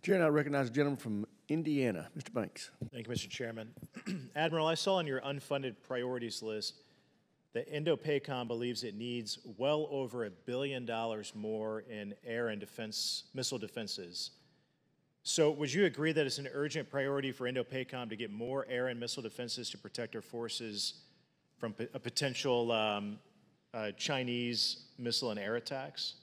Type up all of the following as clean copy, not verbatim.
Chair, now recognize the gentleman from Indiana, Mr. Banks. Thank you, Mr. Chairman. Admiral, I saw on your unfunded priorities list that Indo-Pacom believes it needs well over $1 billion more in air and defense, missile defenses. So would you agree that it's an urgent priority for Indo-Pacom to get more air and missile defenses to protect our forces from a potential Chinese missile and air attacks?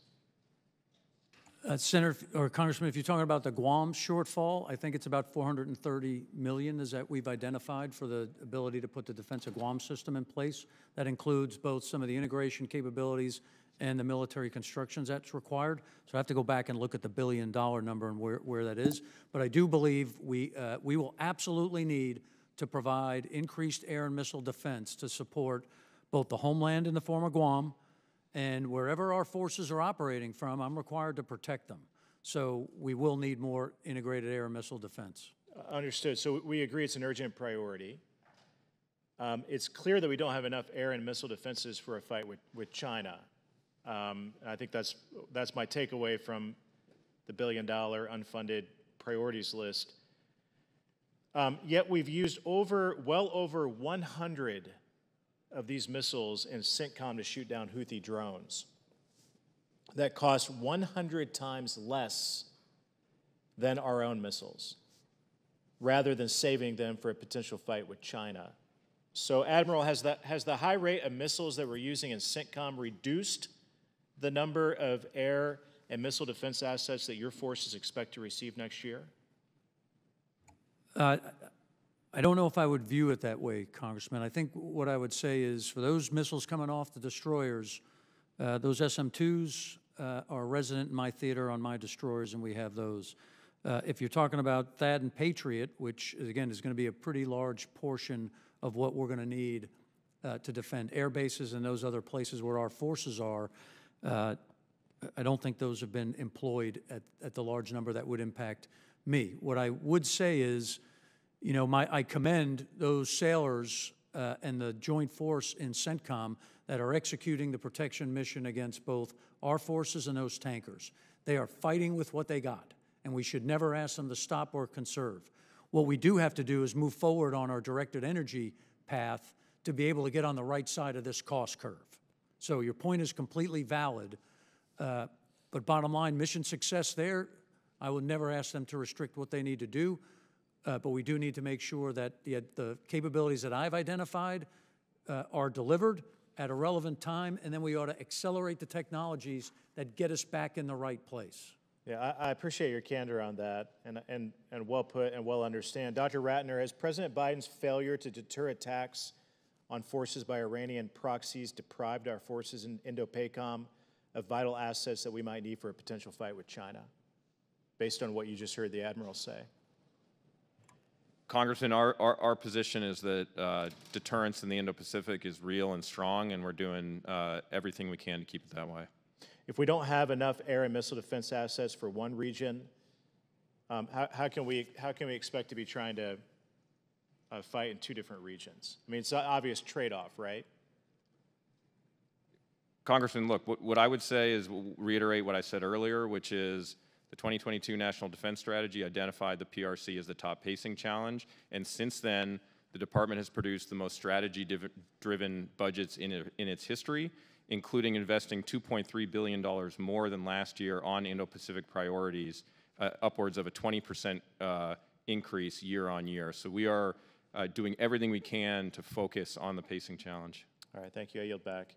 Senator or Congressman, if you're talking about the Guam shortfall, I think it's about $430 million is that we've identified for the ability to put the Defense of Guam system in place. That includes both some of the integration capabilities and the military constructions that's required. So I have to go back and look at the $1 billion number and where that is. But I do believe we will absolutely need to provide increased air and missile defense to support both the homeland in the form of Guam, and wherever our forces are operating from, I'm required to protect them. So we will need more integrated air and missile defense. Understood. So we agree it's an urgent priority. It's clear that we don't have enough air and missile defenses for a fight with China. I think that's my takeaway from the $1 billion unfunded priorities list. Yet we've used well over 100 of these missiles in CENTCOM to shoot down Houthi drones that cost 100 times less than our own missiles, rather than saving them for a potential fight with China. So, Admiral, has the high rate of missiles that we're using in CENTCOM reduced the number of air and missile defense assets that your forces expect to receive next year? I don't know if I would view it that way, Congressman. I think what I would say is for those missiles coming off the destroyers, those SM-2s are resident in my theater on my destroyers, and we have those. If you're talking about THAAD and Patriot, which, again, is going to be a pretty large portion of what we're going to need to defend air bases and those other places where our forces are, I don't think those have been employed at the large number that would impact me. What I would say is, you know, I commend those sailors and the joint force in CENTCOM that are executing the protection mission against both our forces and those tankers. They are fighting with what they got, and we should never ask them to stop or conserve. What we do have to do is move forward on our directed energy path to be able to get on the right side of this cost curve. So your point is completely valid, but bottom line, mission success there, I would never ask them to restrict what they need to do. But we do need to make sure that the capabilities that I've identified are delivered at a relevant time, and then we ought to accelerate the technologies that get us back in the right place. Yeah, I appreciate your candor on that, and well put and well understand. Dr. Ratner, has President Biden's failure to deter attacks on forces by Iranian proxies deprived our forces in Indo-Pacom of vital assets that we might need for a potential fight with China, based on what you just heard the Admiral say? Congressman, our position is that deterrence in the Indo-Pacific is real and strong, and we're doing everything we can to keep it that way. If we don't have enough air and missile defense assets for one region, how can we expect to be trying to fight in two different regions? I mean, it's an obvious trade-off, right? Congressman, look, what I would say is reiterate what I said earlier, which is the 2022 National Defense Strategy identified the PRC as the top pacing challenge, and since then, the Department has produced the most strategy-driven budgets in its history, including investing $2.3 billion more than last year on Indo-Pacific priorities, upwards of a 20% increase year on year. So we are doing everything we can to focus on the pacing challenge. All right, thank you. I yield back.